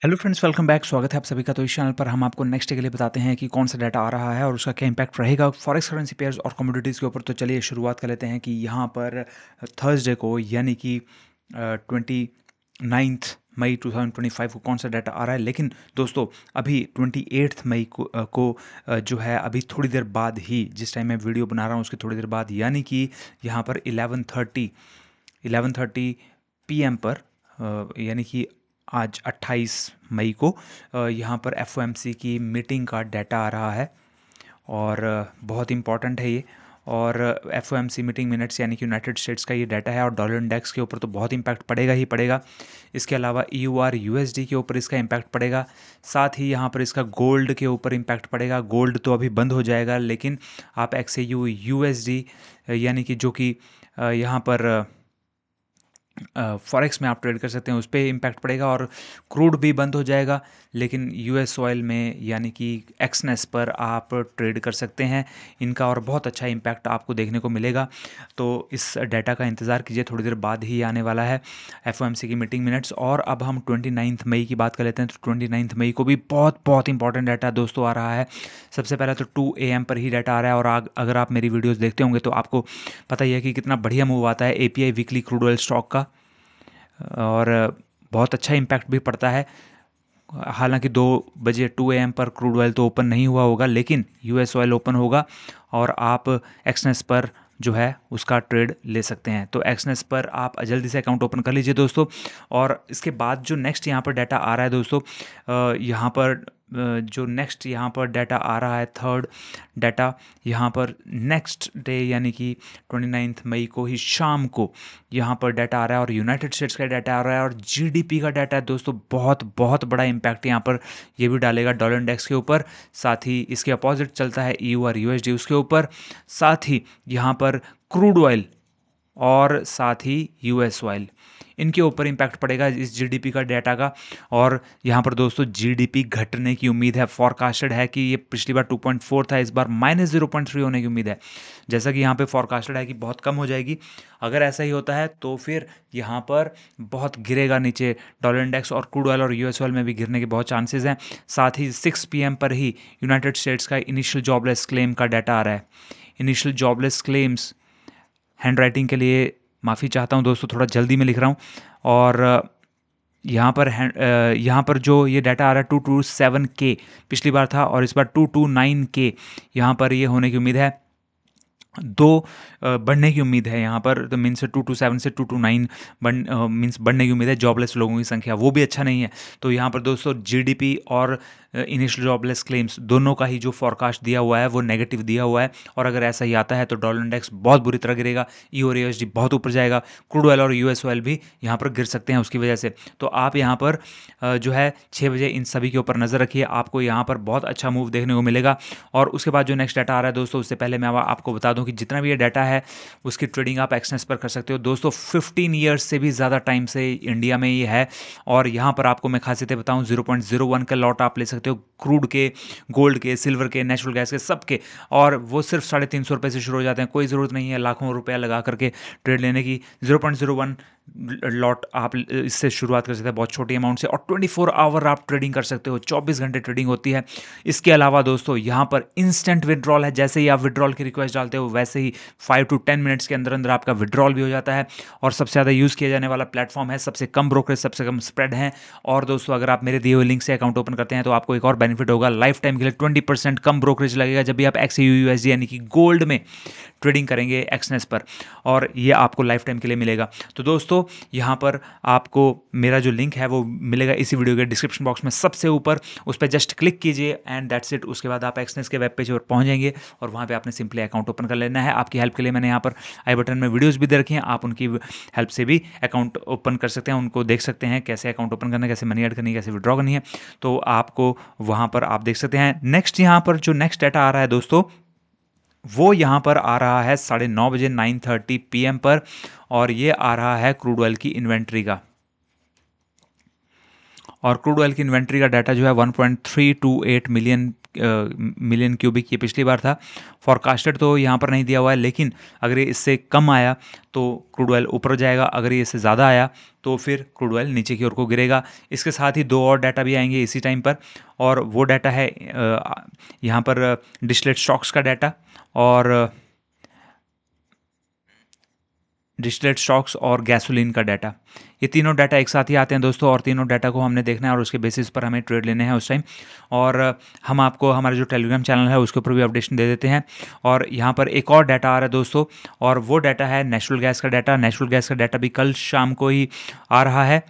Hello friends, welcome back. स्वागत है आप सभी का। तो इस चैनल पर हम आपको नेक्स्ट डे के लिए बताते हैं कि कौन सा डाटा आ रहा है और उसका क्या इंपैक्ट रहेगा फॉरेक्स करेंसी पेयर्स और कमोडिटीज़ के ऊपर। तो चलिए शुरुआत कर लेते हैं कि यहाँ पर थर्सडे को यानी कि 29 मई 2025 को कौन सा डाटा आ रहा है। लेकिन दोस्तों अभी 28 मई को जो है अभी थोड़ी देर बाद ही, जिस टाइम मैं वीडियो बना रहा हूँ उसकी थोड़ी देर बाद, यानी कि यहाँ पर 11:30 PM पर यानी कि आज 28 मई को यहाँ पर एफओएमसी की मीटिंग का डाटा आ रहा है और बहुत इंपॉर्टेंट है ये। और एफओएमसी मीटिंग मिनट्स यानी कि यूनाइटेड स्टेट्स का ये डाटा है और डॉलर इंडेक्स के ऊपर तो बहुत इंपैक्ट पड़ेगा ही पड़ेगा। इसके अलावा ईयूआर यूएसडी के ऊपर इसका इंपैक्ट पड़ेगा। साथ ही यहाँ पर इसका गोल्ड के ऊपर इंपैक्ट पड़ेगा। गोल्ड तो अभी बंद हो जाएगा, लेकिन आप एक्सएयू यूएसडी यानी कि जो कि यहाँ पर फॉरेक्स में आप ट्रेड कर सकते हैं, उस पर इम्पैक्ट पड़ेगा। और क्रूड भी बंद हो जाएगा, लेकिन यूएस ऑयल में यानी कि एक्सनेस पर आप ट्रेड कर सकते हैं। इनका और बहुत अच्छा इम्पैक्ट आपको देखने को मिलेगा। तो इस डाटा का इंतज़ार कीजिए, थोड़ी देर बाद ही आने वाला है एफओएमसी की मीटिंग मिनट्स। और अब हम 29 मई की बात कर लेते हैं। तो 29 मई को भी बहुत बहुत इंपॉर्टेंट डाटा दोस्तों आ रहा है। सबसे पहले तो 2 AM पर ही डाटा आ रहा है। और अगर आप मेरी वीडियोज़ देखते होंगे तो आपको पता ही है कि कितना बढ़िया मूव आता है API weekly crude oil stock का, और बहुत अच्छा इम्पैक्ट भी पड़ता है। हालांकि 2 बजे 2 AM पर क्रूड ऑयल तो ओपन नहीं हुआ होगा, लेकिन यूएस ऑयल ओपन होगा और आप एक्सनेस पर जो है उसका ट्रेड ले सकते हैं। तो एक्सनेस पर आप जल्दी से अकाउंट ओपन कर लीजिए दोस्तों। और इसके बाद जो नेक्स्ट यहाँ पर डाटा आ रहा है दोस्तों, यहाँ पर जो नेक्स्ट यहाँ पर डाटा आ रहा है, थर्ड डाटा यहाँ पर नेक्स्ट डे यानी कि 29 मई को ही शाम को यहाँ पर डाटा आ रहा है और यूनाइटेड स्टेट्स का डाटा आ रहा है और जीडीपी का डाटा है दोस्तों। बहुत बहुत बड़ा इम्पैक्ट यहाँ पर ये भी डालेगा डॉलर इंडेक्स के ऊपर। साथ ही इसके अपोजिट चलता है ईयू और यूएसडी, उसके ऊपर। साथ ही यहाँ पर क्रूड ऑयल और साथ ही यूएस ऑयल, इनके ऊपर इम्पैक्ट पड़ेगा इस जीडीपी का डाटा का। और यहाँ पर दोस्तों जीडीपी घटने की उम्मीद है। फॉरकास्टेड है कि ये पिछली बार 2.4 था, इस बार -0.3 होने की उम्मीद है। जैसा कि यहाँ पे फॉरकास्टेड है कि बहुत कम हो जाएगी। अगर ऐसा ही होता है तो फिर यहाँ पर बहुत गिरेगा नीचे डॉलर इंडेक्स, और क्रूड ऑयल और यूएस ऑयल में भी गिरने के बहुत चांसेस हैं। साथ ही 6 PM पर ही यूनाइटेड स्टेट्स का इनिशियल जॉबलेस क्लेम का डाटा आ रहा है। Initial jobless claims, hand writing के लिए माफ़ी चाहता हूँ दोस्तों, थोड़ा जल्दी में लिख रहा हूँ। और यहाँ पर जो ये डाटा आ रहा है 227K पिछली बार था, और इस बार 229K यहाँ पर ये होने की उम्मीद है। बढ़ने की उम्मीद है यहाँ पर। तो मीन्स 227 से 229 मीन्स बढ़ने की उम्मीद है। जॉबलेस लोगों की संख्या वो भी अच्छा नहीं है। तो यहाँ पर दोस्तों जीडीपी और इनिशियल जॉबलेस क्लेम्स दोनों का ही जो फॉरकास्ट दिया हुआ है वो नेगेटिव दिया हुआ है। और अगर ऐसा ही आता है तो डॉलर इंडेक्स बहुत बुरी तरह गिरेगा, ई और यूएसडी बहुत ऊपर जाएगा, क्रूड ऑयल और यूएस ऑयल भी यहाँ पर गिर सकते हैं उसकी वजह से। तो आप यहाँ पर जो है 6 बजे इन सभी के ऊपर नज़र रखिए, आपको यहाँ पर बहुत अच्छा मूव देखने को मिलेगा। और उसके बाद जो नेक्स्ट डाटा आ रहा है दोस्तों, उससे पहले मैं आपको बता दूं कि जितना भी ये डाटा है उसकी ट्रेडिंग आप एक्सनेस पर कर सकते हो दोस्तों। 15 ईयर्स से भी ज़्यादा टाइम से इंडिया में ये है। और यहाँ पर आपको मैं खासियतें बताऊँ, 0.01 का लॉट आप ले सकते हो क्रूड के, गोल्ड के, सिल्वर के, नेचुरल गैस के, सबके। और वो सिर्फ 350 रुपये से शुरू हो जाते हैं। कोई ज़रूरत नहीं है लाखों रुपया लगा करके ट्रेड लेने की। 0.01 लॉट आप इससे शुरुआत कर सकते हैं, बहुत छोटी अमाउंट से। और 24 आवर आप ट्रेडिंग कर सकते हो, 24 घंटे ट्रेडिंग होती है। इसके अलावा दोस्तों यहाँ पर इंस्टेंट विड्रॉल है। जैसे ही आप विड्रॉल की रिक्वेस्ट डालते हो वैसे ही 5 to 10 मिनट्स के अंदर अंदर आपका विड्रॉल भी हो जाता है। और सबसे ज़्यादा यूज़ किया जाने वाला प्लेटफॉर्म है, सबसे कम ब्रोकरेज, सबसे कम स्प्रेड है। और दोस्तों अगर आप मेरे दिए हुए लिंक से अकाउंट ओपन करते हैं तो आपको एक और बेनिफिट होगा, लाइफ टाइम के लिए 20% कम ब्रोकरेज लगेगा जब भी आप XAUUSD यानी कि गोल्ड में ट्रेडिंग करेंगे एक्सनेस पर। और ये आपको लाइफ टाइम के लिए मिलेगा। तो दोस्तों यहाँ पर आपको मेरा जो लिंक है वो मिलेगा इसी वीडियो के डिस्क्रिप्शन बॉक्स में सबसे ऊपर। उस पर जस्ट क्लिक कीजिए एंड दैट्स इट। उसके बाद आप एक्सनेस के वेब पेज पर पहुँच जाएंगे और वहाँ पे आपने सिंपली अकाउंट ओपन कर लेना है। आपकी हेल्प के लिए मैंने यहाँ पर आई बटन में वीडियोज़ भी दे रखी हैं, आप उनकी हेल्प से भी अकाउंट ओपन कर सकते हैं, उनको देख सकते हैं कैसे अकाउंट ओपन करना है, कैसे मनी ऐड करनी है, कैसे विड्रॉ करनी है। तो आपको वहाँ पर आप देख सकते हैं। नेक्स्ट यहाँ पर जो नेक्स्ट डाटा आ रहा है दोस्तों, वो यहाँ पर आ रहा है 9:30 9:30 PM पर। और ये आ रहा है क्रूड ऑयल की इन्वेंट्री का। और क्रूड ऑयल की इन्वेंट्री का डाटा जो है 1.328 मिलियन मिलियन क्यूबिक ये पिछली बार था। फॉरकास्टेड तो यहाँ पर नहीं दिया हुआ है, लेकिन अगर ये इससे कम आया तो क्रूड ऑयल ऊपर जाएगा, अगर ये इससे ज़्यादा आया तो फिर क्रूड ऑयल नीचे की ओर को गिरेगा। इसके साथ ही 2 और डाटा भी आएंगे इसी टाइम पर, और वो डाटा है यहाँ पर डिस्टिलेट स्टॉक्स का डाटा और डिस्टिलेट स्टॉक्स और गैसोलीन का डाटा। ये तीनों डाटा एक साथ ही आते हैं दोस्तों, और तीनों डाटा को हमने देखना है और उसके बेसिस पर हमें ट्रेड लेने हैं उस टाइम। और हम आपको हमारे जो टेलीग्राम चैनल है उसके ऊपर भी अपडेशन दे देते हैं। और यहाँ पर एक और डाटा आ रहा है दोस्तों, और वो डाटा है नेचुरल गैस का डाटा। नेचुरल गैस का डाटा भी कल शाम को ही आ रहा है,